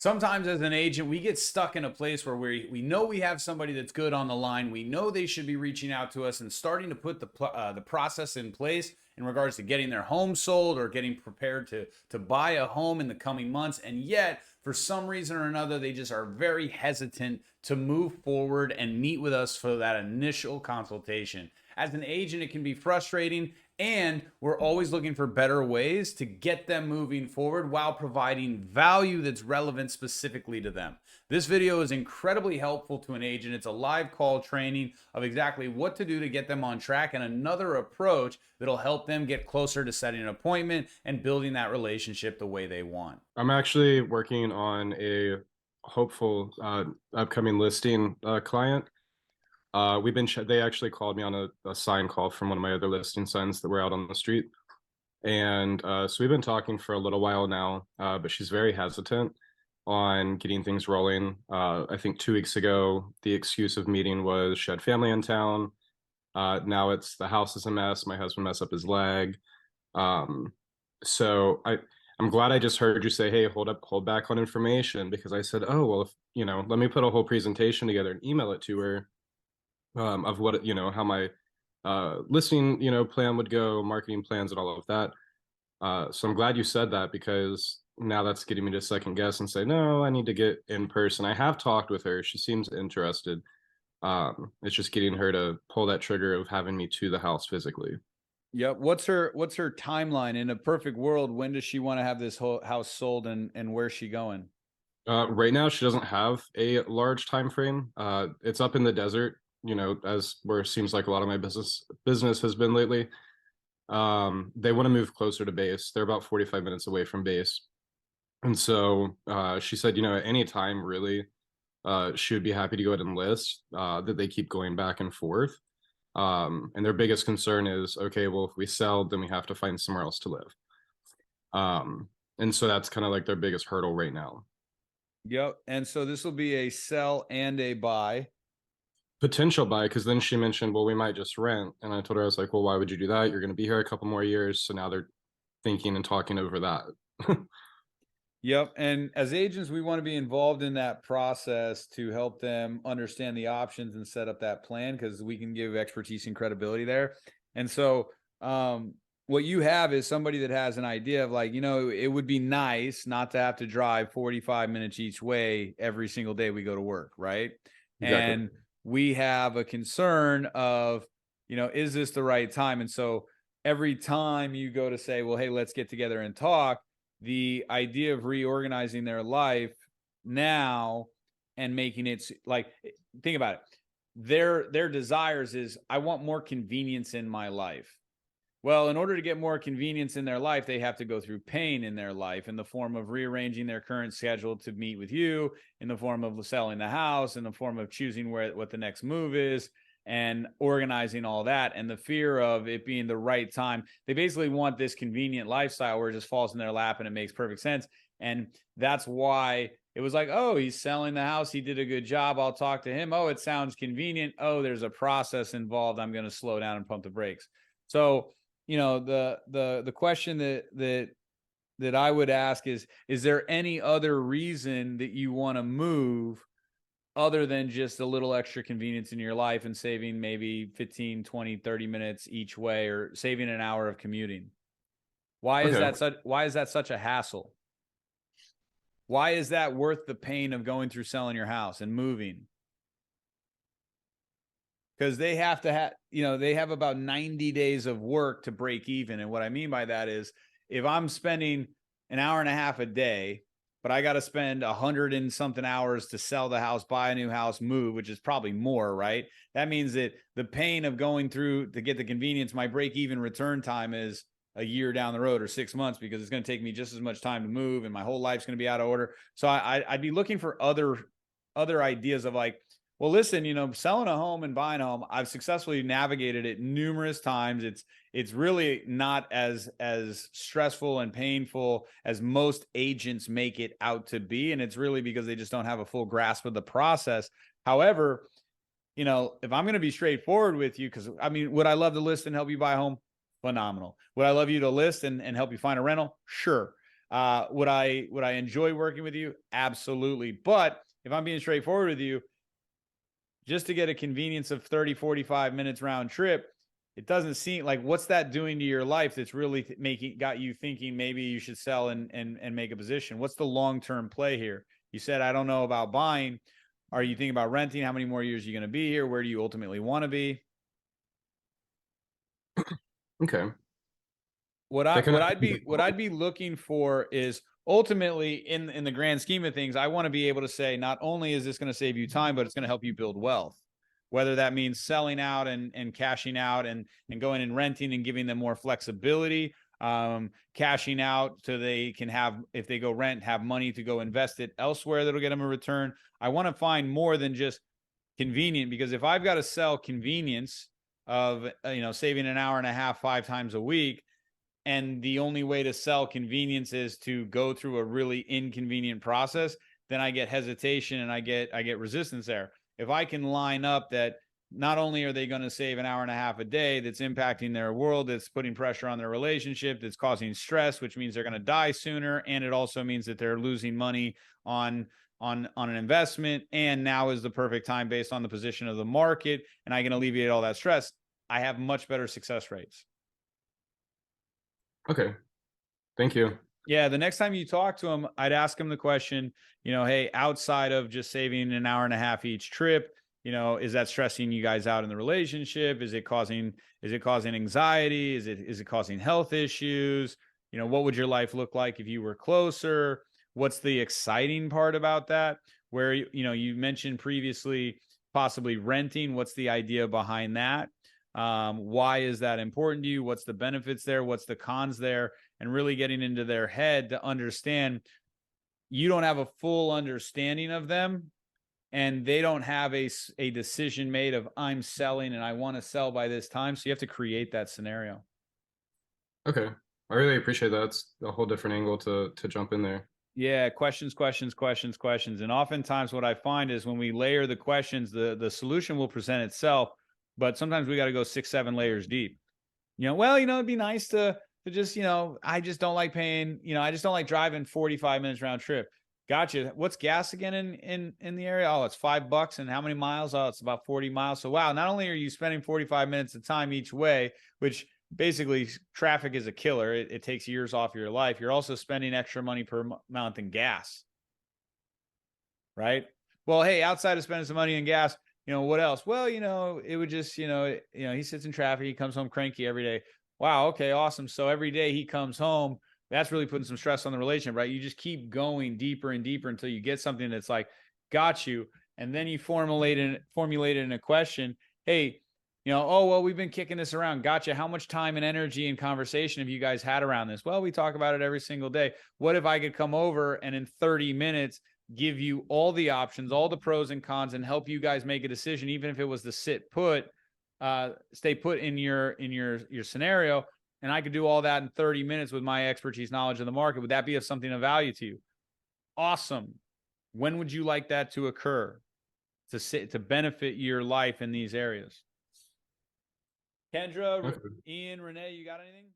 Sometimes as an agent, we get stuck in a place where we know we have somebody that's good on the line. We know they should be reaching out to us and starting to put the process in place in regards to getting their home sold or getting prepared to buy a home in the coming months. And yet, for some reason or another, they just are very hesitant to move forward and meet with us for that initial consultation. As an agent, it can be frustrating, and we're always looking for better ways to get them moving forward while providing value that's relevant specifically to them. This video is incredibly helpful to an agent. It's a live call training of exactly what to do to get them on track and another approach that'll help them get closer to setting an appointment and building that relationship the way they want. I'm actually working on a hopeful upcoming listing client. They actually called me on a sign call from one of my other listing signs that were out on the street. And so we've been talking for a little while now, but she's very hesitant on getting things rolling. I think 2 weeks ago, the excuse of meeting was she had family in town. Now it's the house is a mess. My husband messed up his leg. Um, so I'm glad I just heard you say, "Hey, hold back on information," because I said, "Oh, well, if let me put a whole presentation together and email it to her of what how my listing plan would go, marketing plans, and all of that." So I'm glad you said that because now that's getting me to second guess and say, "No, I need to get in person." I have talked with her; she seems interested. It's just getting her to pull that trigger of having me to the house physically. Yep. What's her timeline? In a perfect world, when does she want to have this whole house sold, and where's she going? Right now, she doesn't have a large time frame. It's up in the desert, as where it seems like a lot of my business has been lately. They want to move closer to base. They're about 45 minutes away from base, and so she said, at any time, really, she would be happy to go ahead and list. That they keep going back and forth. And their biggest concern is, okay, well, if we sell, then we have to find somewhere else to live. And so that's kind of like their biggest hurdle right now. Yep. And so this will be a sell and a buy. Potential buy, because then she mentioned, well, we might just rent. And I told her, I was like, well, why would you do that? You're going to be here a couple more years. So now they're thinking and talking over that. Yep. And as agents, we want to be involved in that process to help them understand the options and set up that plan because we can give expertise and credibility there. And so, what you have is somebody that has an idea of like, it would be nice not to have to drive 45 minutes each way every single day we go to work, right? Exactly. And we have a concern of, is this the right time? And so every time you go to say, well, hey, let's get together and talk, the idea of reorganizing their life now and making it like, think about it, their desires is, I want more convenience in my life. Well, in order to get more convenience in their life, they have to go through pain in their life in the form of rearranging their current schedule to meet with you, in the form of selling the house, in the form of choosing what the next move is, and organizing all that. And the fear of it being the right time. They basically want this convenient lifestyle where it just falls in their lap and it makes perfect sense. And that's why it was like, oh, he's selling the house. He did a good job. I'll talk to him. Oh, it sounds convenient. Oh, there's a process involved. I'm going to slow down and pump the brakes. So, the question that I would ask is there any other reason that you want to move other than just a little extra convenience in your life and saving maybe 15, 20, 30 minutes each way, or saving an hour of commuting? Okay. Why is that such a hassle? Why is that worth the pain of going through selling your house and moving? Because they have to have, they have about 90 days of work to break even. And what I mean by that is, if I'm spending an hour and a half a day, but I got to spend 100 and something hours to sell the house, buy a new house, move, which is probably more, right? That means that the pain of going through to get the convenience, my break even return time is a year down the road or 6 months, because it's going to take me just as much time to move and my whole life's going to be out of order. So I'd be looking for other ideas of like, well, listen, selling a home and buying a home, I've successfully navigated it numerous times. It's really not as stressful and painful as most agents make it out to be, and it's really because they just don't have a full grasp of the process. However, if I'm going to be straightforward with you, because I mean, would I love to list and help you buy a home? Phenomenal. Would I love you to list and help you find a rental? Sure. Would I enjoy working with you? Absolutely. But if I'm being straightforward with you, just to get a convenience of 30, 45 minutes round trip, it doesn't seem like, what's that doing to your life that's really got you thinking maybe you should sell and make a position? What's the long-term play here? You said, I don't know about buying. Are you thinking about renting? How many more years are you going to be here? Where do you ultimately want to be? Okay. What That I kind what of I'd be looking for is, ultimately, in the grand scheme of things, I want to be able to say, not only is this going to save you time, but it's going to help you build wealth. Whether that means selling out and cashing out and going and renting and giving them more flexibility, cashing out so they can have, if they go rent, have money to go invest it elsewhere that'll get them a return. I want to find more than just convenient, because if I've got to sell convenience of saving an hour and a half 5 times a week, and the only way to sell convenience is to go through a really inconvenient process, then I get hesitation and I get resistance there. If I can line up that not only are they going to save an hour and a half a day that's impacting their world, that's putting pressure on their relationship, that's causing stress, which means they're going to die sooner, and it also means that they're losing money on an investment, and now is the perfect time based on the position of the market, and I can alleviate all that stress, I have much better success rates. Okay. Thank you. Yeah, the next time you talk to him, I'd ask him the question, hey, outside of just saving an hour and a half each trip, is that stressing you guys out in the relationship? Is it causing anxiety? Is it causing health issues? What would your life look like if you were closer? What's the exciting part about that? Where you mentioned previously possibly renting. What's the idea behind that? Why is that important to you? What's the benefits there? What's the cons there? And really getting into their head to understand, you don't have a full understanding of them, and they don't have a decision made of, I'm selling and I want to sell by this time. So you have to create that scenario. Okay. I really appreciate that. It's a whole different angle to jump in there. Yeah, questions, questions, questions, questions. And oftentimes what I find is, when we layer the questions, the solution will present itself, but sometimes we got to go 6, 7 layers deep. Well, it'd be nice to just, I just don't like paying, I just don't like driving 45 minutes round trip. Gotcha. What's gas again in the area? Oh, it's $5. And how many miles? Oh, it's about 40 miles. So wow, not only are you spending 45 minutes of time each way, which basically, traffic is a killer. It takes years off your life. You're also spending extra money per month in gas, right? Well, hey, outside of spending some money in gas, what else? Well, it would just, he sits in traffic. He comes home cranky every day. Wow. Okay. Awesome. So every day he comes home, that's really putting some stress on the relationship, right? You just keep going deeper and deeper until you get something that's like, got you. And then you formulate it in a question. Hey, oh, well, we've been kicking this around. Gotcha. How much time and energy and conversation have you guys had around this? Well, we talk about it every single day. What if I could come over and in 30 minutes give you all the options, all the pros and cons, and help you guys make a decision, even if it was to stay put in your scenario, and I could do all that in 30 minutes with my expertise, knowledge of the market. Would that be of something of value to you? Awesome. When would you like that to occur to benefit your life in these areas? Kendra, Okay. Ian, Renee, you got anything?